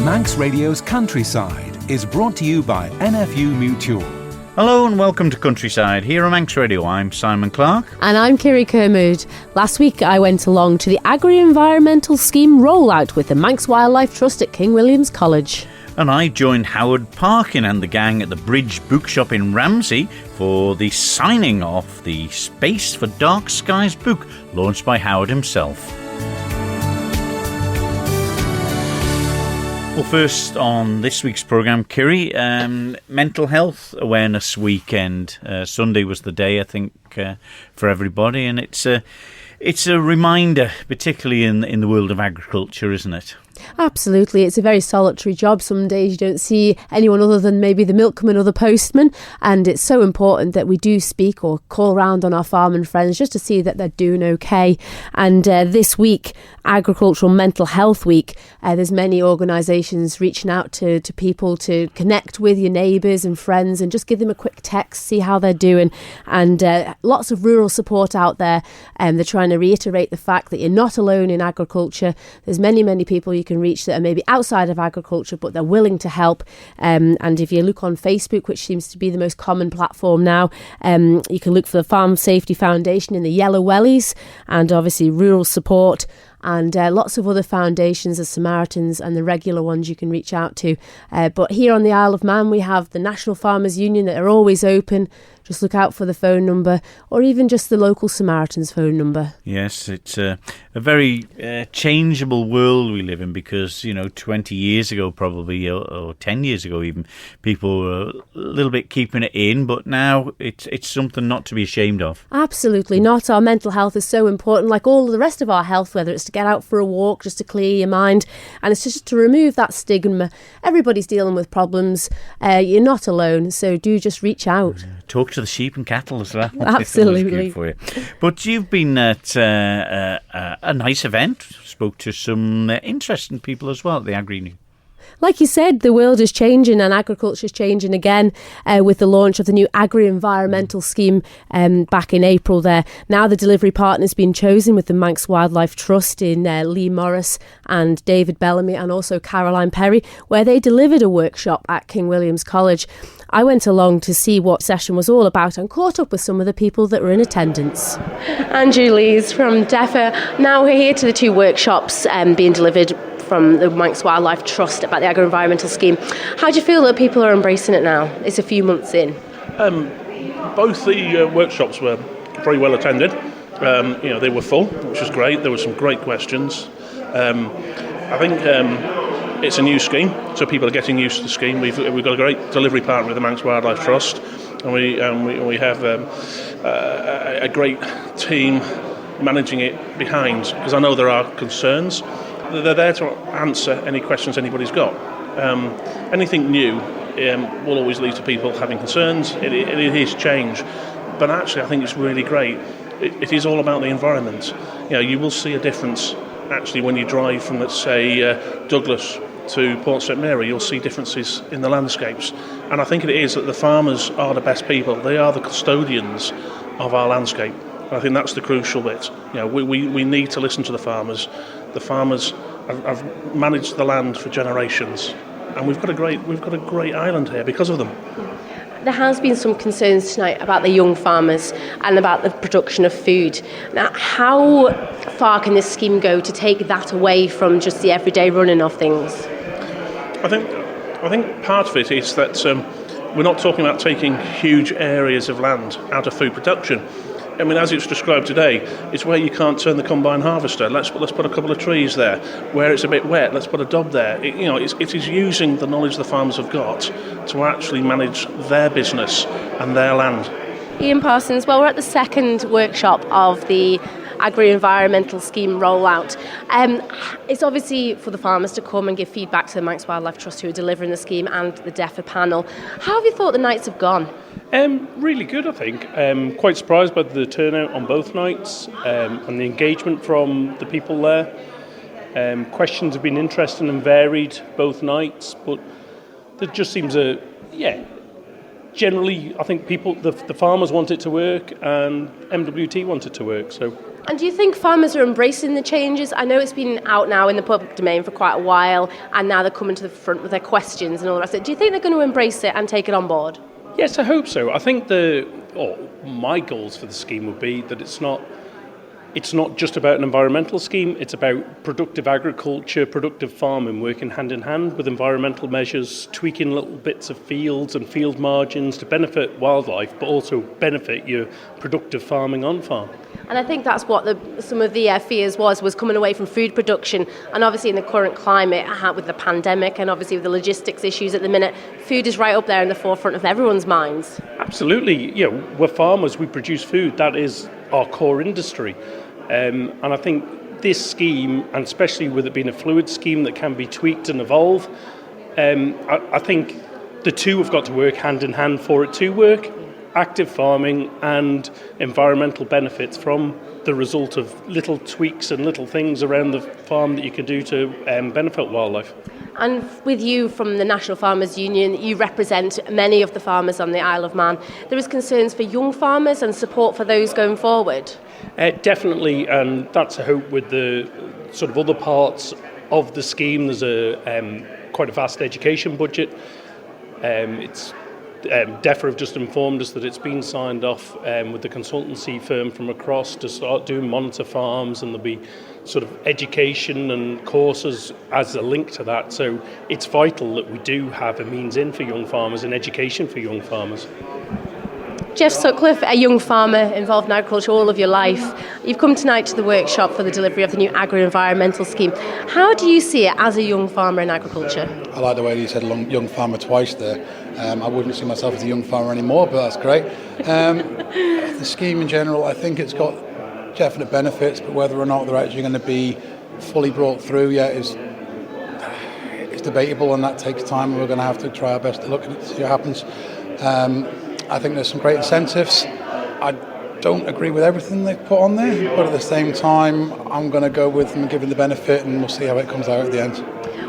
Manx Radio's Countryside is brought to you by NFU Mutual. Hello and welcome to Countryside. Here on Manx Radio, I'm Simon Clark. And I'm Kirree. Last week I went along to the Agri-Environment Scheme rollout with the Manx Wildlife Trust at King William's College. And I joined Howard Parkin and the gang at the Bridge Bookshop in Ramsey for the signing of the Space for Dark Skies book launched by Howard himself. Well, first on this week's programme, Kirree, Mental Health Awareness Weekend. Sunday was the day, I think, for everybody, and it's a reminder, particularly in the world of agriculture, isn't it? Absolutely. It's a very solitary job. Some days you don't see anyone other than maybe the milkman or the postman, and it's so important that we do speak or call round on our farming friends just to see that they're doing okay. And this week, Agricultural Mental Health Week, there's many organisations reaching out to people to connect with your neighbours and friends and just give them a quick text, see how they're doing. And lots of rural support out there. They're trying to reiterate the fact that you're not alone in agriculture. There's many people you can reach that are maybe outside of agriculture, but they're willing to help. And if you look on Facebook, which seems to be the most common platform now, you can look for the Farm Safety Foundation in the Yellow Wellies, and obviously rural support, and lots of other foundations, the Samaritans and the regular ones you can reach out to. But here on the Isle of Man, we have the National Farmers Union that are always open. Just look out for the phone number, or even just the local Samaritans phone number. Yes, it's a very changeable world we live in, because, 20 years ago probably, or 10 years ago even, people were a little bit keeping it in, but now it's something not to be ashamed of. Absolutely not. Our mental health is so important, like all the rest of our health, whether it's to get out for a walk, just to clear your mind, and it's just to remove that stigma. Everybody's dealing with problems. You're not alone, so do just reach out. Talk to the sheep and cattle as well. Absolutely. For you. But you've been at a nice event, spoke to some interesting people as well at the Agri. Like you said, the world is changing and agriculture is changing again with the launch of the new Agri-Environment Scheme back in April there. Now the delivery partner's been chosen with the Manx Wildlife Trust in Lee Morris and David Bellamy and also Caroline Perry, where they delivered a workshop at King William's College. I went along to see what session was all about and caught up with some of the people that were in attendance. Andrew Lees from DEFA. Now we're here to the two workshops being delivered from the Manx Wildlife Trust about the Agri-Environmental Scheme. How do you feel that people are embracing it now? It's a few months in. Both the workshops were very well attended. They were full, which was great. There were some great questions. I think it's a new scheme, so people are getting used to the scheme. We've got a great delivery partner with the Manx Wildlife Trust, and we have a great team managing it behind, because I know there are concerns. They're there to answer any questions anybody's got. Anything new will always lead to people having concerns. It is change, but actually I think it's really great. It is all about the environment. You will see a difference actually when you drive from, let's say, Douglas to Port St Mary. You'll see differences in the landscapes, and I think it is that the farmers are the best people. They are the custodians of our landscape. I think that's the crucial bit. We need to listen to the farmers. The farmers have managed the land for generations, and we've got a great island here because of them. There has been some concerns tonight about the young farmers and about the production of food. Now, how far can this scheme go to take that away from just the everyday running of things? I think part of it is that we're not talking about taking huge areas of land out of food production. I mean, as it's described today, it's where you can't turn the combine harvester. Let's put a couple of trees there. Where it's a bit wet, let's put a dob there. It is using the knowledge the farmers have got to actually manage their business and their land. Ian Parsons, well, we're at the second workshop of the Agri-Environmental Scheme rollout. It's obviously for the farmers to come and give feedback to the Manx Wildlife Trust who are delivering the scheme and the DEFA panel. How have you thought the nights have gone? Really good, I think. Quite surprised by the turnout on both nights and the engagement from the people there. Questions have been interesting and varied both nights, but there just seems generally, I think the farmers want it to work and MWT want it to work. So And do you think farmers are embracing the changes? I know it's been out now in the public domain for quite a while, and now they're coming to the front with their questions and all the rest of it. Do you think they're going to embrace it and take it on board? Yes, I hope so. I think my goals for the scheme would be that it's not just about an environmental scheme, it's about productive agriculture, productive farming, working hand in hand with environmental measures, tweaking little bits of fields and field margins to benefit wildlife, but also benefit your productive farming on farm. And I think that's what some of the fears was coming away from food production. And obviously in the current climate, with the pandemic and obviously with the logistics issues at the minute, food is right up there in the forefront of everyone's minds. Absolutely. We're farmers, we produce food, that is our core industry. And I think this scheme, and especially with it being a fluid scheme that can be tweaked and evolve, I think the two have got to work hand in hand for it to work. Active farming and environmental benefits from the result of little tweaks and little things around the farm that you can do to benefit wildlife. And with you from the National Farmers Union, you represent many of the farmers on the Isle of Man. There is concerns for young farmers and support for those going forward. Definitely, and that's a hope with the sort of other parts of the scheme. There's quite a vast education budget. DEFRA have just informed us that it's been signed off with the consultancy firm from across to start doing monitor farms, and there'll be sort of education and courses as a link to that. So it's vital that we do have a means in for young farmers and education for young farmers. Jeff Sutcliffe, a young farmer involved in agriculture all of your life. You've come tonight to the workshop for the delivery of the new Agri-Environmental Scheme. How do you see it as a young farmer in agriculture? I like the way you said young farmer twice there. I wouldn't see myself as a young farmer anymore, but that's great. The scheme in general, I think it's got definite benefits, but whether or not they're actually going to be fully brought through yet is debatable, and that takes time, and we're going to have to try our best to look at it, see what happens. I think there's some great incentives. I don't agree with everything they've put on there, but at the same time, I'm going to go with them and give them the benefit, and we'll see how it comes out at the end.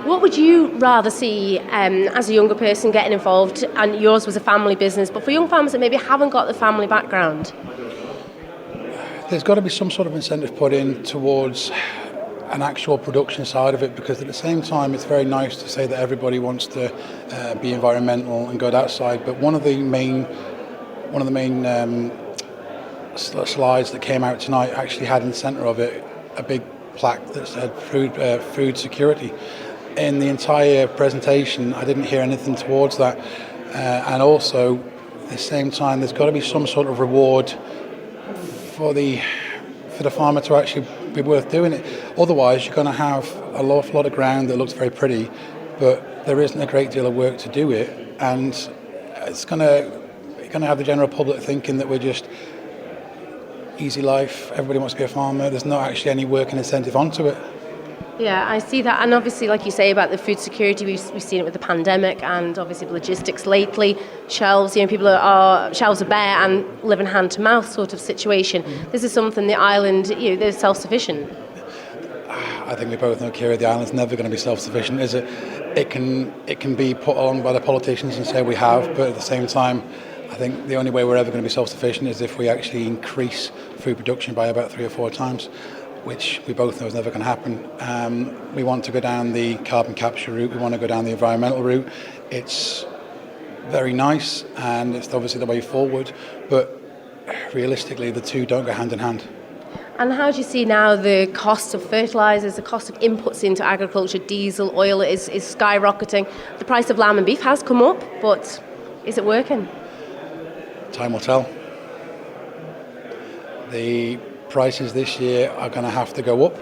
What would you rather see as a younger person getting involved? And yours was a family business, but for young farmers that maybe haven't got the family background? There's got to be some sort of incentive put in towards an actual production side of it, because at the same time it's very nice to say that everybody wants to be environmental and go outside, but one of the main slides that came out tonight actually had in the centre of it a big plaque that said food security. In the entire presentation I didn't hear anything towards that, and also at the same time there's got to be some sort of reward for the farmer to actually be worth doing it. Otherwise you're going to have a lot of ground that looks very pretty, but there isn't a great deal of work to do it, and you're going to have the general public thinking that we're just easy life, everybody wants to be a farmer. There's not actually any work and incentive onto it. Yeah, I see that. And obviously, like you say about the food security, we've seen it with the pandemic, and obviously the logistics lately. Shelves, shelves are bare and living hand to mouth sort of situation. This is something the island, they're self-sufficient. I think we both know, Kirree, the island's never going to be self-sufficient, is it? It can be put on by the politicians and say we have, but at the same time, I think the only way we're ever going to be self-sufficient is if we actually increase food production by about 3 or 4 times, which we both know is never going to happen. We want to go down the carbon capture route, we want to go down the environmental route. It's very nice and it's obviously the way forward, but realistically the two don't go hand in hand. And how do you see now the cost of fertilisers, the cost of inputs into agriculture, diesel, oil is skyrocketing. The price of lamb and beef has come up, but is it working? Time will tell. The prices this year are going to have to go up,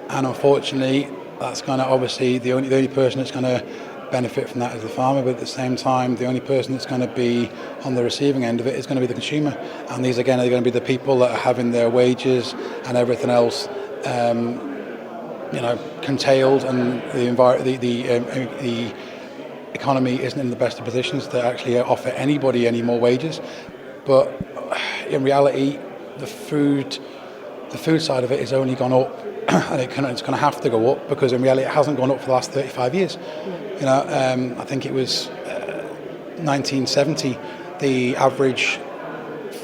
and unfortunately that's going to obviously the only person that's going to benefit from that is the farmer, but at the same time the only person that's going to be on the receiving end of it is going to be the consumer, and these again are going to be the people that are having their wages and everything else curtailed, and the economy isn't in the best of positions to actually offer anybody any more wages. But in reality the food side of it has only gone up, and it's going to have to go up, because in reality it hasn't gone up for the last 35 years. I think it was 1970 the average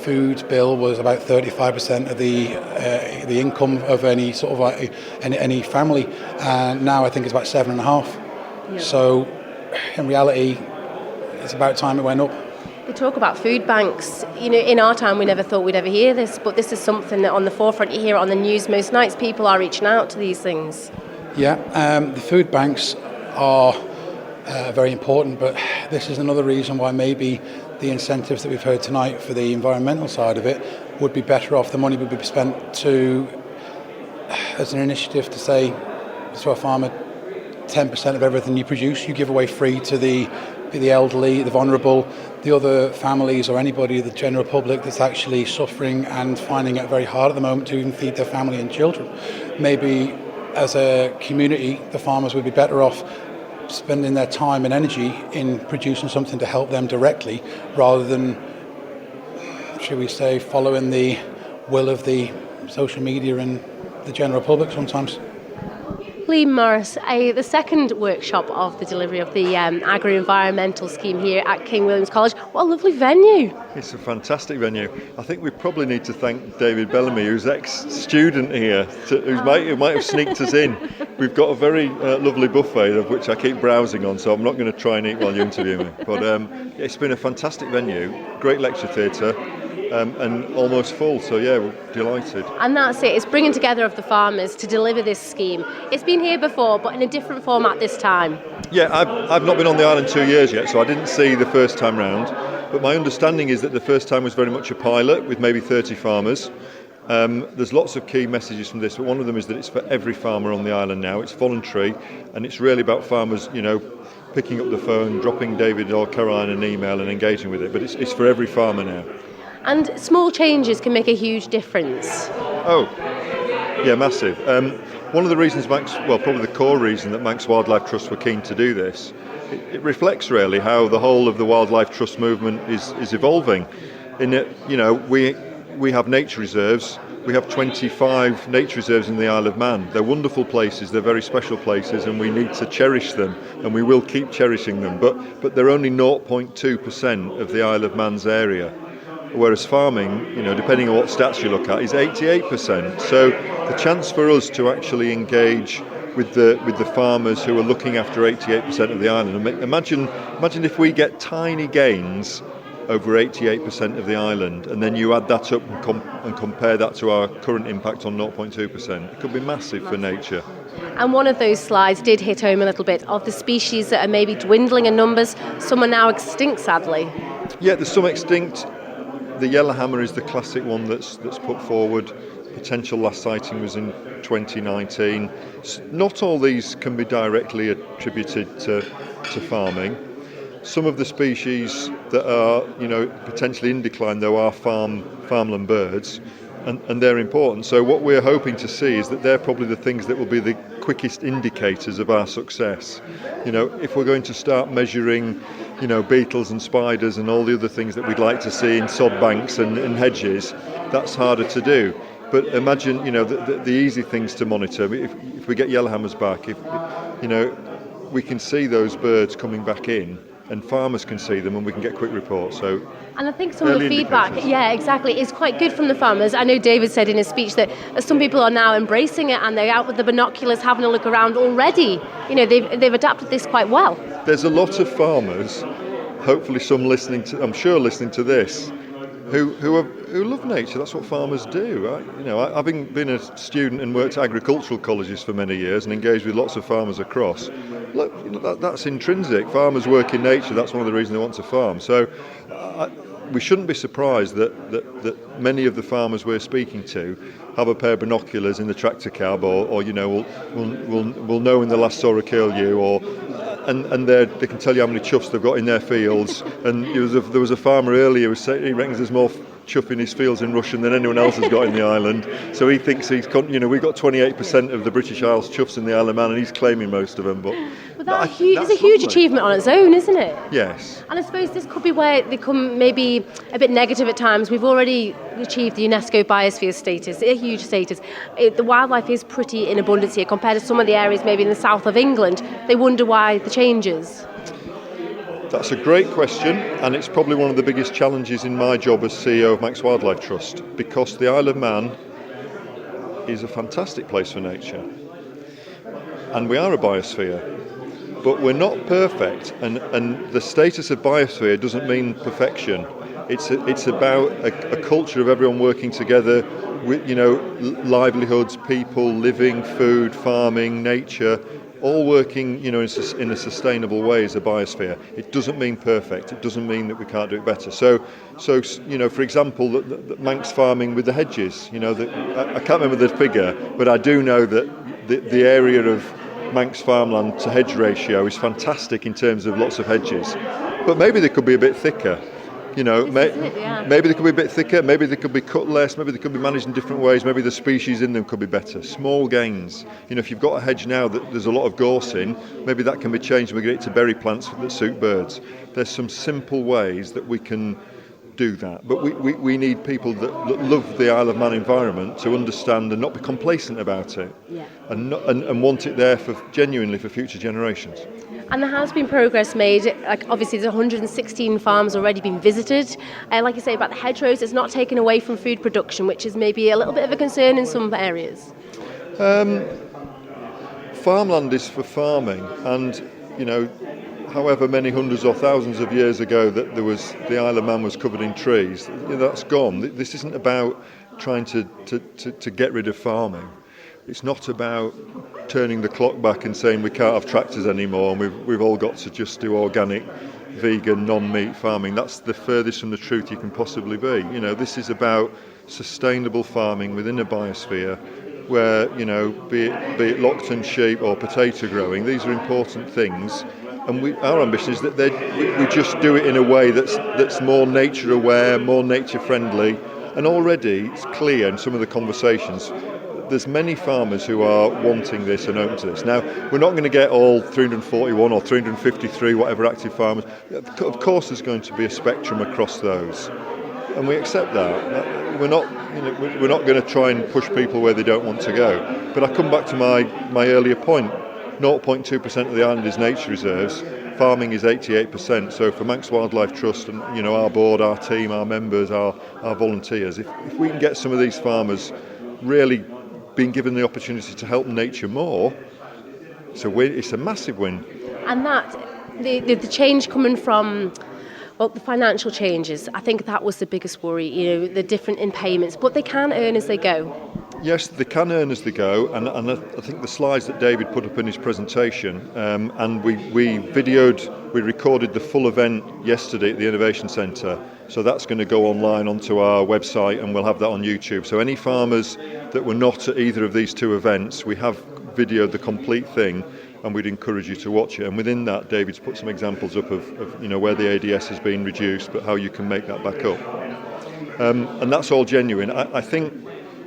food bill was about 35% of the income of any sort of any family, and now I think it's about 7.5%. Yeah. So in reality, it's about time it went up. They talk about food banks. In our time, we never thought we'd ever hear this, but this is something that on the forefront. You hear it on the news most nights. People are reaching out to these things. Yeah, the food banks are very important, but this is another reason why maybe the incentives that we've heard tonight for the environmental side of it would be better off. The money would be spent as an initiative to say to a farmer, 10% of everything you produce, you give away free to the elderly, the vulnerable, the other families, or anybody, the general public that's actually suffering and finding it very hard at the moment to even feed their family and children. Maybe as a community, the farmers would be better off spending their time and energy in producing something to help them directly, rather than, should we say, following the will of the social media and the general public sometimes. Liam Morris, the second workshop of the delivery of the Agri-Environmental Scheme here at King William's College. What a lovely venue. It's a fantastic venue. I think we probably need to thank David Bellamy, who's ex-student here, who might have sneaked us in. We've got a very lovely buffet, of which I keep browsing on, so I'm not going to try and eat while you interview me. But it's been a fantastic venue, great lecture theatre, and almost full, so yeah, we're delighted. And that's it, it's bringing together of the farmers to deliver this scheme. It's been here before, but in a different format this time. Yeah, I've not been on the island 2 years yet, so I didn't see the first time round, but my understanding is that the first time was very much a pilot with maybe 30 farmers. There's lots of key messages from this, but one of them is that it's for every farmer on the island now. It's voluntary, and it's really about farmers, picking up the phone, dropping David or Caroline an email and engaging with it, but it's for every farmer now. And small changes can make a huge difference. Oh, yeah, massive. One of the reasons probably the core reason that Manx Wildlife Trust were keen to do this, it reflects really how the whole of the Wildlife Trust movement is evolving. In that, we have nature reserves. We have 25 nature reserves in the Isle of Man. They're wonderful places, they're very special places, and we need to cherish them, and we will keep cherishing them. But they're only 0.2% of the Isle of Man's area. Whereas farming, depending on what stats you look at, is 88%. So the chance for us to actually engage with the farmers who are looking after 88% of the island. Imagine if we get tiny gains over 88% of the island, and then you add that up and compare that to our current impact on 0.2%. It could be massive for nature. And one of those slides did hit home a little bit of the species that are maybe dwindling in numbers. Some are now extinct, sadly. Yeah, there's some extinct. The yellowhammer is the classic one that's put forward. Potential last sighting was in 2019. Not all these can be directly attributed to farming. Some of the species that are, potentially in decline, though, are farmland birds, and they're important. So what we're hoping to see is that they're probably the things that will be the quickest indicators of our success. If we're going to start measuring, beetles and spiders and all the other things that we'd like to see in sod banks and hedges, that's harder to do. But imagine, the easy things to monitor. If we get yellowhammers back, we can see those birds coming back in, and farmers can see them, and we can get quick reports. So, and I think some of the feedback, yeah, exactly, is quite good from the farmers. I know David said in his speech that some people are now embracing it, and they're out with the binoculars having a look around already. They've adapted this quite well. There's a lot of farmers, hopefully some listening to this, who love nature. That's what farmers do. Having been a student and worked at agricultural colleges for many years and engaged with lots of farmers across, look, that's intrinsic. Farmers work in nature. That's one of the reasons they want to farm. So we shouldn't be surprised that many of the farmers we're speaking to have a pair of binoculars in the tractor cab, or will know when they last saw a curlew, and they can tell you how many chuffs they've got in their fields. And there was a farmer earlier who said he reckons there's more chuff in his fields in Russian than anyone else has got in the island. So he thinks we've got 28% of the British Isles chuffs in the Isle of Man, and he's claiming most of them. But that's a huge achievement on its own, isn't it? Yes. And I suppose this could be where they come maybe a bit negative at times. We've already achieved the UNESCO biosphere status, a huge status. The wildlife is pretty in abundance here compared to some of the areas maybe in the south of England. They wonder why the changes. That's a great question, and it's probably one of the biggest challenges in my job as CEO of Manx Wildlife Trust, because the Isle of Man is a fantastic place for nature, and we are a biosphere, but we're not perfect, and the status of biosphere doesn't mean perfection. It's about a culture of everyone working together with, livelihoods, people, living, food, farming, nature, all working, in a sustainable way as a biosphere. It doesn't mean perfect. It doesn't mean that we can't do it better. So for example, the Manx farming with the hedges. I can't remember the figure, but I do know that the area of Manx farmland to hedge ratio is fantastic in terms of lots of hedges. But maybe they could be a bit thicker. Maybe they could be a bit thicker, maybe they could be cut less, maybe they could be managed in different ways, maybe the species in them could be better. Small gains. If you've got a hedge now that there's a lot of gorse in, maybe that can be changed and we get it to berry plants that suit birds. There's some simple ways that we can do that, but we need people that love the Isle of Man environment to understand and not be complacent about it, and want it there genuinely for future generations. And there has been progress made. Obviously, there's 116 farms already been visited. Like you say about the hedgerows, it's not taken away from food production, which is maybe a little bit of a concern in some areas. Farmland is for farming, and however many hundreds or thousands of years ago that the Isle of Man was covered in trees, that's gone. This isn't about trying to get rid of farming. It's not about turning the clock back and saying we can't have tractors anymore and we've all got to just do organic, vegan, non-meat farming. That's the furthest from the truth you can possibly be. This is about sustainable farming within a biosphere where, be it Lockton sheep or potato growing, these are important things. And our ambition is that we just do it in a way that's more nature aware, more nature friendly. And already it's clear in some of the conversations there's many farmers who are wanting this and open to this. Now, we're not going to get all 341 or 353, whatever active farmers. Of course, there's going to be a spectrum across those, and we accept that. We're not going to try and push people where they don't want to go. But I come back to my earlier point. 0.2% of the island is nature reserves. Farming is 88%. So for Manx Wildlife Trust and our board, our team, our members, our volunteers, if we can get some of these farmers really being given the opportunity to help nature more, it's a massive win. And that the change coming from the financial changes, I think that was the biggest worry, the different in payments, but they can earn as they go. Yes, they can earn as they go, and I think the slides that David put up in his presentation, and we recorded the full event yesterday at the Innovation Centre, so that's going to go online onto our website and we'll have that on YouTube. So any farmers that were not at either of these two events, we have videoed the complete thing and we'd encourage you to watch it. And within that, David's put some examples up of where the ADS has been reduced, but how you can make that back up. And that's all genuine. I think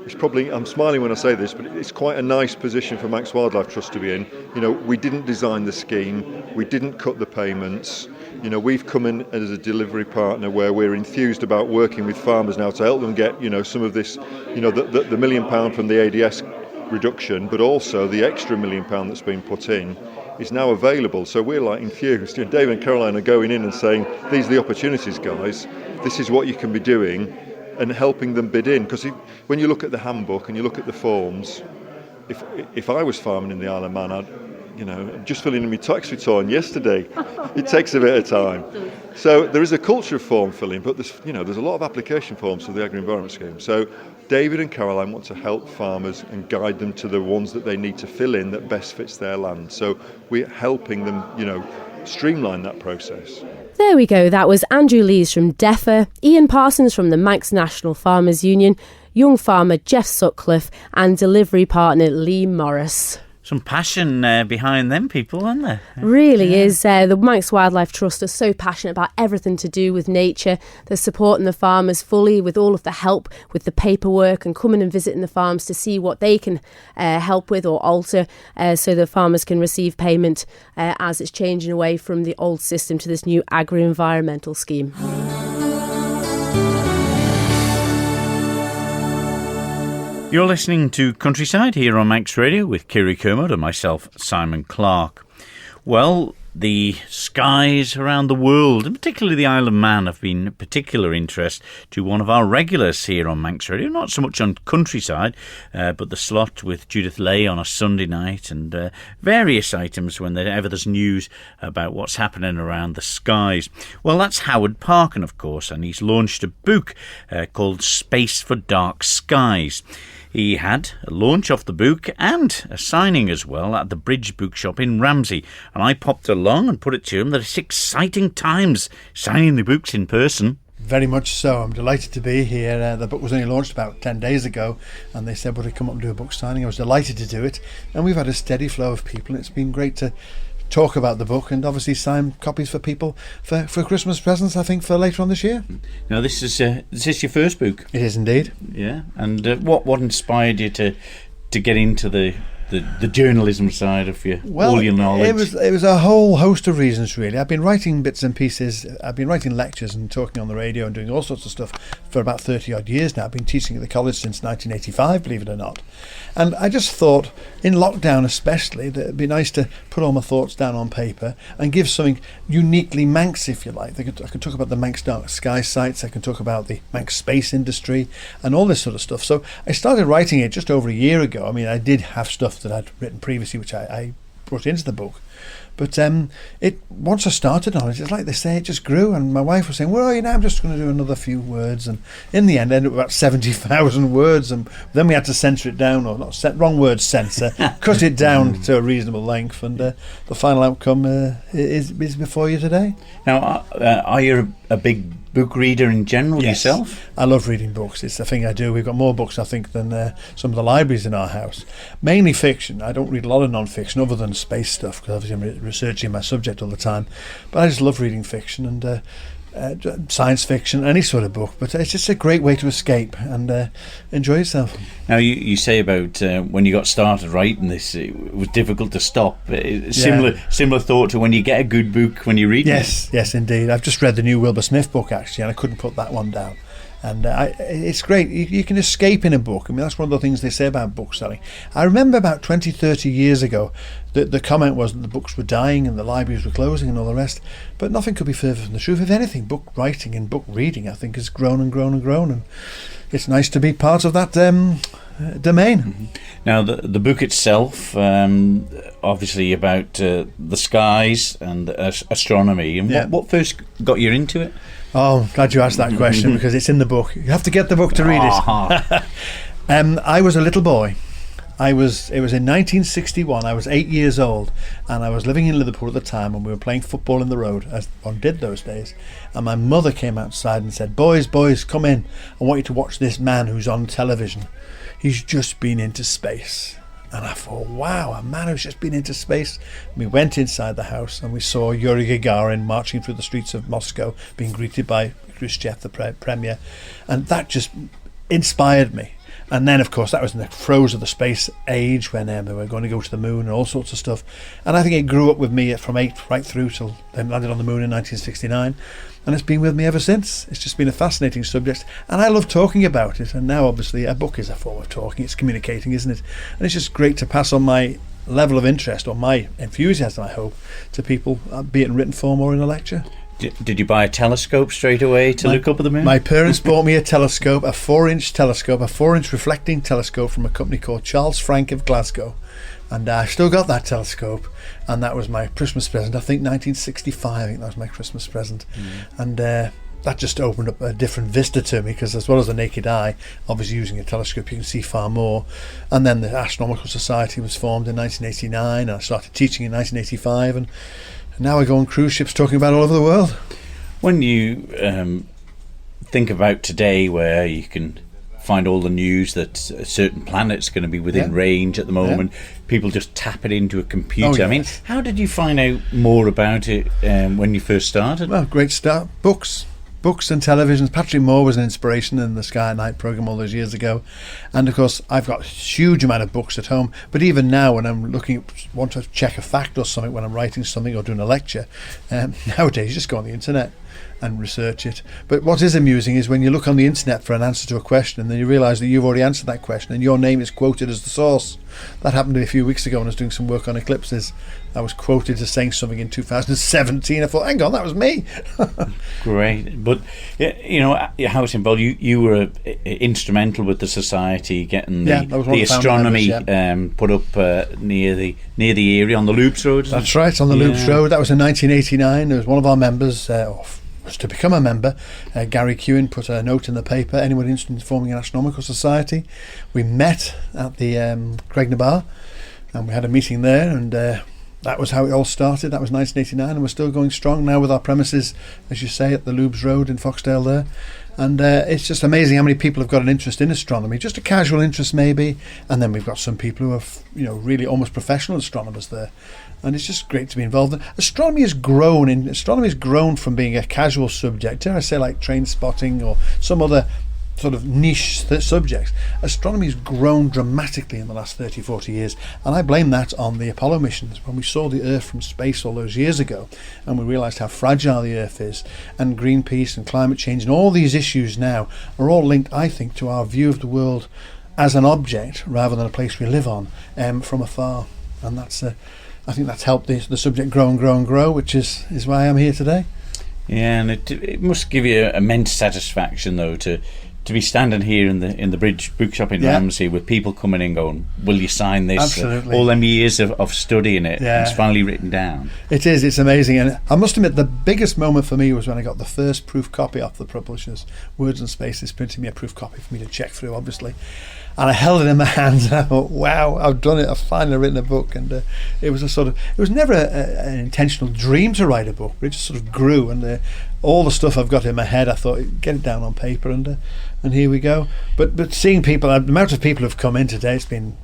it's probably, I'm smiling when I say this, but it's quite a nice position for Manx Wildlife Trust to be in. We didn't design the scheme, we didn't cut the payments. We've come in as a delivery partner where we're enthused about working with farmers now to help them get, some of this, the £1 million from the ADS reduction, but also the extra £1 million that's been put in is now available. So we're enthused. David and Caroline are going in and saying, these are the opportunities, guys. This is what you can be doing, and helping them bid in. Because when you look at the handbook and you look at the forms, if I was farming in the Isle of Man, I'd just filling in my tax return yesterday. It takes a bit of time. So there is a culture of form filling, but there's a lot of application forms for the Agri-Environment Scheme. So David and Caroline want to help farmers and guide them to the ones that they need to fill in that best fits their land. So we're helping them, streamline that process. There we go. That was Andrew Lees from DEFA, Ian Parsons from the Manx National Farmers Union, young farmer Jeff Sutcliffe, and delivery partner Lee Morris. Some passion behind them people, aren't there? Really is. The Manx Wildlife Trust are so passionate about everything to do with nature. They're supporting the farmers fully with all of the help with the paperwork and coming and visiting the farms to see what they can help with or alter so the farmers can receive payment as it's changing away from the old system to this new Agri-Environmental Scheme. You're listening to Countryside here on Manx Radio with Kirree Kermode and myself, Simon Clark. Well, The skies around the world, and particularly the Isle of Man, have been of particular interest to one of our regulars here on Manx Radio. Not so much on Countryside, but the slot with Judith Lay on a Sunday night, and various items whenever there's news about what's happening around the skies. Well, that's Howard Parkin, of course, and he's launched a book called Space for Dark Skies. He had a launch of the book and a signing as well at the Bridge Bookshop in Ramsey. And I popped along and put it to him that it's exciting times signing the books in person. Very much so. I'm delighted to be here. The book was only launched about 10 days ago, and they said, would I come up and do a book signing? I was delighted to do it. And we've had a steady flow of people. It's been great to talk about the book and obviously sign copies for people for Christmas presents, I think, for later on this year. Now, this is your first book? It is indeed. Yeah. And what inspired you to get into the journalism side of all your knowledge? It was a whole host of reasons, really. I've been writing bits and pieces. I've been writing lectures and talking on the radio and doing all sorts of stuff for about 30 odd years now. I've been teaching at the college since 1985, believe it or not. And I just thought, in lockdown especially, that it'd be nice to put all my thoughts down on paper and give something uniquely Manx, if you like. I could talk about the Manx Dark Sky sites, I can talk about the Manx space industry and all this sort of stuff. So I started writing it just over a year ago. I mean, I did have stuff that I'd written previously, which I brought into the book. But once I started on it, it's like they say, it just grew. And my wife was saying, where are you now? I'm just going to do another few words. And in the end, I ended up about 70,000 words. And then we had to censor it down, or not, wrong word, censor, cut it down to a reasonable length. And the final outcome is before you today. Now, are you a big book reader in general yourself? I love reading books. It's the thing I do. We've got more books, I think, than some of the libraries in our house. Mainly fiction. I don't read a lot of non-fiction other than space stuff, because obviously I'm researching my subject all the time. But I just love reading fiction and science fiction, any sort of book. But it's just a great way to escape and enjoy yourself. Now, you say about when you got started writing this, it was difficult to stop. Similar thought to when you get a good book when you read it. Yes, indeed. I've just read the new Wilbur Smith book, actually, and I couldn't put that one down. And it's great. You can escape in a book. I mean, that's one of the things they say about book selling. I remember about 20, 30 years ago that the comment was that the books were dying and the libraries were closing and all the rest. But nothing could be further from the truth. If anything, book writing and book reading, I think, has grown and grown and grown. And it's nice to be part of that domain. Mm-hmm. Now, the book itself, obviously about the skies and astronomy. And what first got you into it? Oh, I'm glad you asked that question, because it's in the book. You have to get the book to read it. I was a little boy. It was in 1961. I was 8 years old, and I was living in Liverpool at the time, and we were playing football in the road, as one did those days. And my mother came outside and said, boys, come in. I want you to watch this man who's on television. He's just been into space. And I thought, wow, a man who's just been into space. We went inside the house and we saw Yuri Gagarin marching through the streets of Moscow, being greeted by Khrushchev, the premier. And that just inspired me. And then, of course, that was in the throes of the space age when they were going to go to the moon and all sorts of stuff. And I think it grew up with me from 8 right through till they landed on the moon in 1969. And it's been with me ever since. It's just been a fascinating subject. And I love talking about it. And now, obviously, a book is a form of talking. It's communicating, isn't it? And it's just great to pass on my level of interest, or my enthusiasm, I hope, to people, be it in written form or in a lecture. Did you buy a telescope straight away to look up at the moon? My parents bought me a telescope, a 4-inch telescope, a 4-inch reflecting telescope from a company called Charles Frank of Glasgow. And I've still got that telescope, and that was my Christmas present. I think 1965, I think that was my Christmas present. And that just opened up a different vista to me, because as well as the naked eye, obviously using a telescope you can see far more. And then the Astronomical Society was formed in 1989, and I started teaching in 1985, and now I go on cruise ships talking about all over the world. When you think about today, where you can find all the news that a certain planet's going to be within range at the moment, people just tap it into a computer. I mean, how did you find out more about it when you first started? Well, great start. Books and televisions. Patrick Moore was an inspiration in the Sky at Night programme all those years ago. And of course, I've got a huge amount of books at home. But even now, when I'm want to check a fact or something, when I'm writing something or doing a lecture, nowadays you just go on the internet. and research it. But what is amusing is when you look on the internet for an answer to a question and then you realise that you've already answered that question and your name is quoted as the source. That happened to me a few weeks ago when I was doing some work on eclipses. I was quoted as saying something in 2017. I thought, hang on, that was me. Great. But, you know, how it's involved, you were instrumental with the society getting the astronomy members, put up near the area on the Loops Road. That's right, on the Loops Road. That was in 1989. There was one of our members, was to become a member. Gary Kewen put a note in the paper, anyone interested in forming an astronomical society. We met at the Craignabar and we had a meeting there, and that was how it all started. That was 1989, and we're still going strong now with our premises, as you say, at the Lubes Road in Foxdale there. And it's just amazing how many people have got an interest in astronomy, just a casual interest maybe, and then we've got some people who are really almost professional astronomers there. And it's just great to be involved. Astronomy has grown from being a casual subject, dare I say, like train spotting or some other sort of niche subjects. Astronomy has grown dramatically in the last 30, 40 years, and I blame that on the Apollo missions. When we saw the Earth from space all those years ago, and we realised how fragile the Earth is, and Greenpeace and climate change and all these issues now are all linked, I think, to our view of the world as an object rather than a place we live on from afar. And that's I think that's helped the subject grow and grow and grow, which is why I'm here today. Yeah, and it must give you immense satisfaction, though, to be standing here in the Bridge Bookshop in Ramsey with people coming in going, will you sign this? Absolutely. All them years of studying it, and it's finally written down. It is, it's amazing. And I must admit, the biggest moment for me was when I got the first proof copy off the publishers. Words and Spaces printed me a proof copy for me to check through, obviously. And I held it in my hands and I thought, wow, I've done it, I've finally written a book. And it was never an intentional dream to write a book, but it just sort of grew. And all the stuff I've got in my head, I thought, get it down on paper, and here we go. But seeing people, the amount of people who've come in today, it's been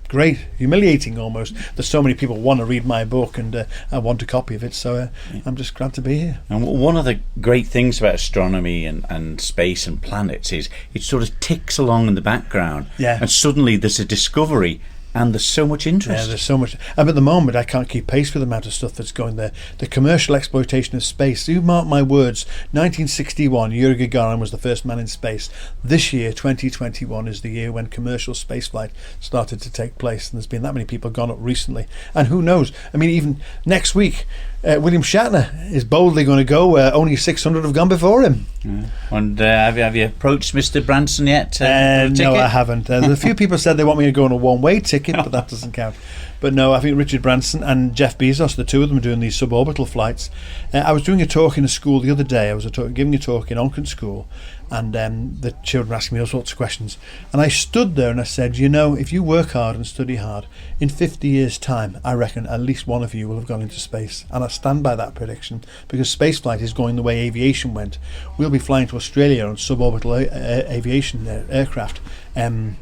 great, humiliating almost, that so many people want to read my book and I want a copy of it, so I'm just glad to be here. And one of the great things about astronomy and space and planets is it sort of ticks along in the background, and suddenly there's a discovery and there's so much interest. Yeah, there's so much. And at the moment, I can't keep pace with the amount of stuff that's going there. The commercial exploitation of space. You mark my words, 1961, Yuri Gagarin was the first man in space. This year, 2021, is the year when commercial spaceflight started to take place. And there's been that many people gone up recently. And who knows? I mean, even next week, William Shatner is boldly going to go. Only 600 have gone before him. Yeah. And have you approached Mr. Branson yet? No, I haven't. A few people said they want me to go on a one-way ticket, but that doesn't count. But no, I think Richard Branson and Jeff Bezos, the two of them, are doing these suborbital flights. I was doing a talk in a school the other day. I was giving a talk in Onchan School, and the children were asking me all sorts of questions. And I stood there and I said, you know, if you work hard and study hard, in 50 years' time, I reckon at least one of you will have gone into space. And I stand by that prediction, because spaceflight is going the way aviation went. We'll be flying to Australia on suborbital aviation aircraft in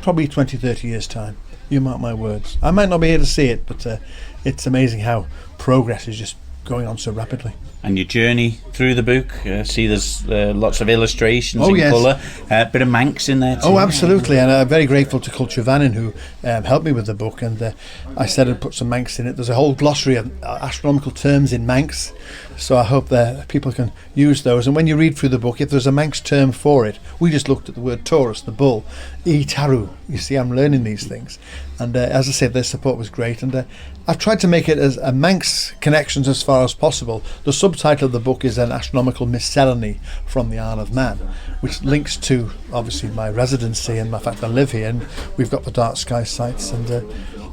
probably 20, 30 years' time. You mark my words. I might not be here to see it, but it's amazing how progress is just going on so rapidly. And your journey through the book, see there's lots of illustrations in colour, a bit of Manx in there too. Oh, absolutely, and I'm very grateful to Culture Vannin, who helped me with the book, and I said I'd put some Manx in it. There's a whole glossary of astronomical terms in Manx, so I hope that people can use those. And when you read through the book, if there's a Manx term for it, we just looked at the word Taurus, the bull, Taru. You see, I'm learning these things. And as I said, their support was great, and I've tried to make it as a Manx connections as far as possible. The subtitle of the book is an astronomical miscellany from the Isle of Man, which links to obviously my residency and the fact I live here, and we've got the dark sky sites, and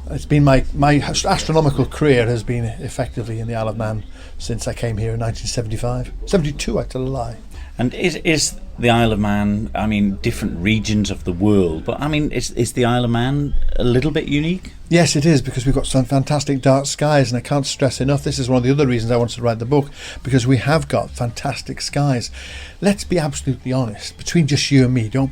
it's been my astronomical career has been effectively in the Isle of Man since I came here in 1975. 72, I tell a lie. And is the Isle of Man, I mean, different regions of the world, but I mean, is the Isle of Man a little bit unique? Yes, it is, because we've got some fantastic dark skies, and I can't stress enough, this is one of the other reasons I wanted to write the book, because we have got fantastic skies. Let's be absolutely honest, between just you and me, don't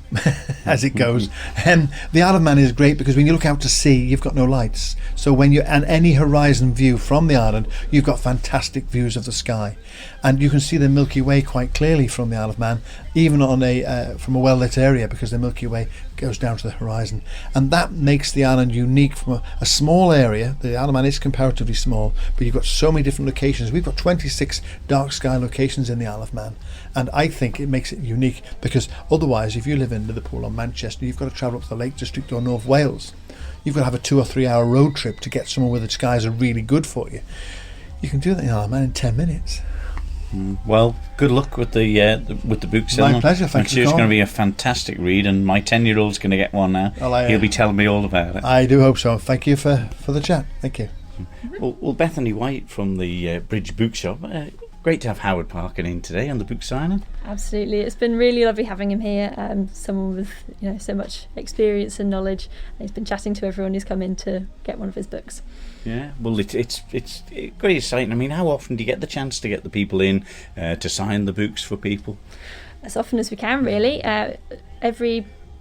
as it goes. The Isle of Man is great because when you look out to sea, you've got no lights. So when you're at any horizon view from the island, you've got fantastic views of the sky. And you can see the Milky Way quite clearly from the Isle of Man, even even on from a well-lit area, because the Milky Way goes down to the horizon. And that makes the island unique from a small area. The Isle of Man is comparatively small, but you've got so many different locations. We've got 26 dark sky locations in the Isle of Man. And I think it makes it unique, because otherwise, if you live in Liverpool or Manchester, you've got to travel up to the Lake District or North Wales. You've got to have a 2 or 3 hour road trip to get somewhere where the skies are really good for you. You can do that in the Isle of Man in 10 minutes. Well, good luck with the book selling. My pleasure, thank you. It's going to be a fantastic read, and my 10-year-old's going to get one now. Well, he'll be telling me all about it. I do hope so. Thank you for the chat. Thank you. Well, Bethany White from the Bridge Bookshop. Great to have Howard Parkin in today on the book signing. Absolutely, it's been really lovely having him here. Someone with so much experience and knowledge. He's been chatting to everyone who's come in to get one of his books. Yeah, well, it's great exciting. I mean, how often do you get the chance to get the people in to sign the books for people? As often as we can, really.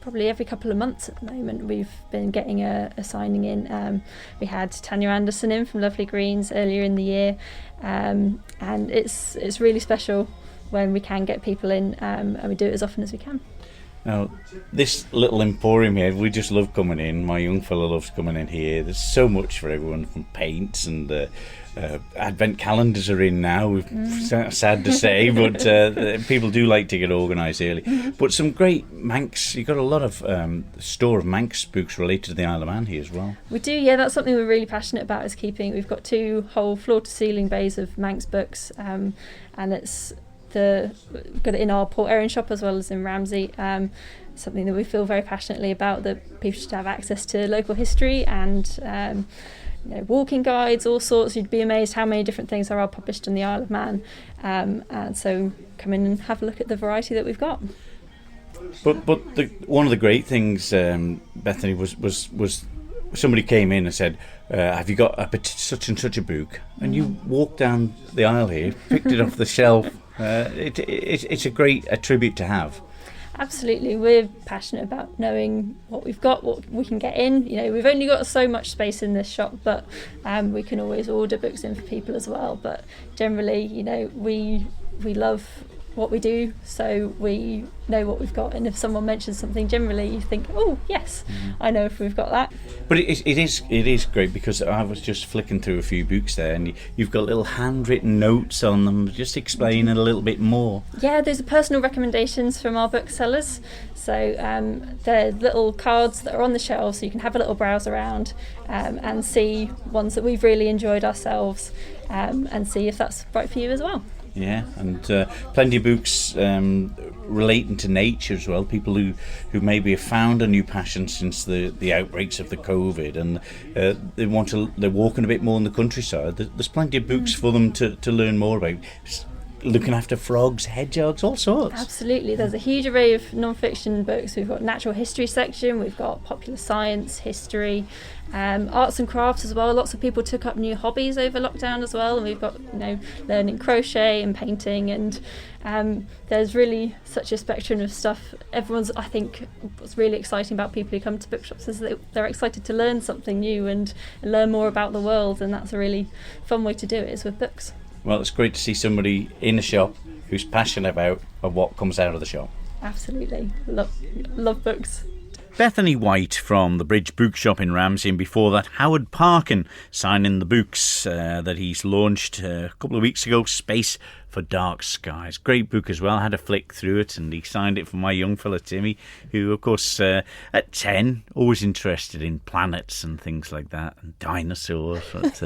Probably every couple of months at the moment, we've been getting a signing in. We had Tanya Anderson in from Lovely Greens earlier in the year, and it's really special when we can get people in, and we do it as often as we can. Now, this little emporium here, we just love coming in. My young fella loves coming in here. There's so much for everyone, from paints and advent calendars are in now. Sad to say, but people do like to get organised early. But some great Manx. You've got a lot of store of Manx books related to the Isle of Man here as well. We do, yeah. That's something we're really passionate about, is keeping. We've got 2 whole floor-to-ceiling bays of Manx books, and we've got it in our Port Erin shop as well as in Ramsey. Something that we feel very passionately about, that people should have access to local history and walking guides, all sorts. You'd be amazed how many different things there are published in the Isle of Man, and so come in and have a look at the variety that we've got. But one of the great things, Bethany, was somebody came in and said, have you got such and such a book? And you walked down the aisle here, picked it off the shelf. It's a great tribute to have. Absolutely, we're passionate about knowing what we've got, what we can get in. We've only got so much space in this shop, but we can always order books in for people as well. But generally, we love what we do, so we know what we've got, and if someone mentions something, generally you think, oh yes, I know if we've got that. But it is great, because I was just flicking through a few books there, and you've got little handwritten notes on them, just explain it a little bit more. Yeah, those are personal recommendations from our booksellers, so they're little cards that are on the shelves, so you can have a little browse around and see ones that we've really enjoyed ourselves, and see if that's right for you as well. Yeah, and plenty of books relating to nature as well. People who maybe have found a new passion since the outbreaks of the COVID, and they're walking a bit more in the countryside. There's plenty of books for them to learn more about. Looking after frogs, hedgehogs, all sorts. Absolutely, there's a huge array of non-fiction books. We've got natural history section, we've got popular science, history, arts and crafts as well. Lots of people took up new hobbies over lockdown as well, and we've got learning crochet and painting, and there's really such a spectrum of stuff. I think what's really exciting about people who come to bookshops is that they're excited to learn something new and learn more about the world, and that's a really fun way to do it, is with books. Well, it's great to see somebody in a shop who's passionate about what comes out of the shop. Absolutely. Love books. Bethany White from the Bridge Bookshop in Ramsey, and before that Howard Parkin signing the books that he's launched a couple of weeks ago, Space for Dark Skies. Great book as well. I had a flick through it, and he signed it for my young fella Timmy, who of course at 10 always interested in planets and things like that, and dinosaurs. But,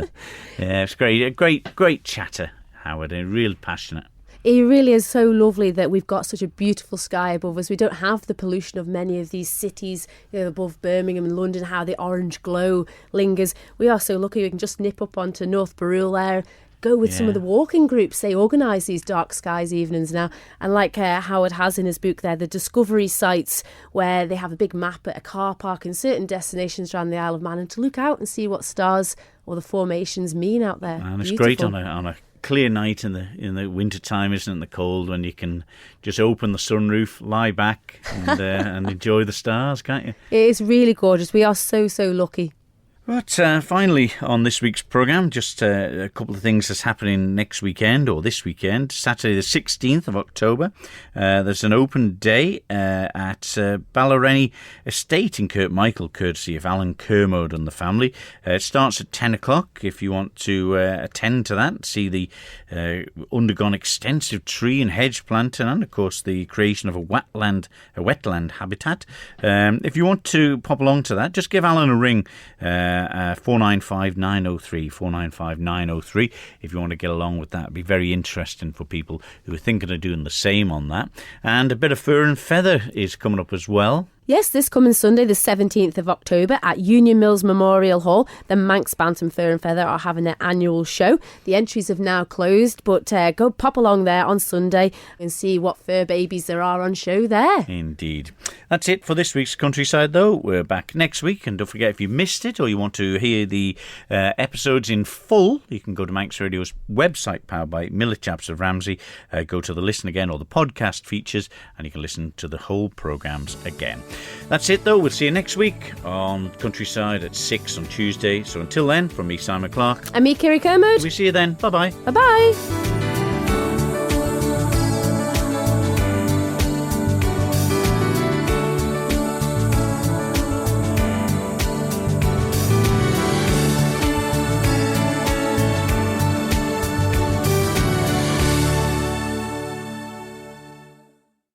yeah, it's great. A great chatter, Howard, and real passionate. It really is so lovely that we've got such a beautiful sky above us. We don't have the pollution of many of these cities above Birmingham and London, how the orange glow lingers. We are so lucky we can just nip up onto North Barrule there, go with some of the walking groups. They organise these dark skies evenings now, and like Howard has in his book there, the discovery sites where they have a big map at a car park in certain destinations around the Isle of Man, and to look out and see what stars or the formations mean out there. And it's great on a clear night in the winter time, isn't it, in the cold, when you can just open the sunroof, lie back and enjoy the stars, can't you? It is really gorgeous. We are so lucky. But finally, on this week's programme, just a couple of things that's happening next weekend, or this weekend, Saturday the 16th of October. There's an open day at Ballereny Estate in Kirkmichael, courtesy of Alan Kermode and the family. It starts at 10 o'clock if you want to attend to that, see the undergone extensive tree and hedge planting and, of course, the creation of a wetland habitat. If you want to pop along to that, just give Alan a ring, 495 903 495 903 if you want to get along with that. It'd be very interesting for people who are thinking of doing the same on that. And a bit of fur and feather is coming up as well. Yes, this coming Sunday, the 17th of October at Union Mills Memorial Hall, the Manx Bantam Fur and Feather are having their annual show. The entries have now closed, but go pop along there on Sunday and see what fur babies there are on show there. Indeed. That's it for this week's Countryside, though. We're back next week, and don't forget, if you missed it or you want to hear the episodes in full, you can go to Manx Radio's website, powered by Miller Chaps of Ramsey. Go to the Listen Again or the podcast features, and you can listen to the whole programmes again. That's it, though. We'll see you next week on Countryside at 6 on Tuesday. So until then, from me, Simon Clark. And me, Kirree Kermode. We'll see you then. Bye-bye. Bye-bye.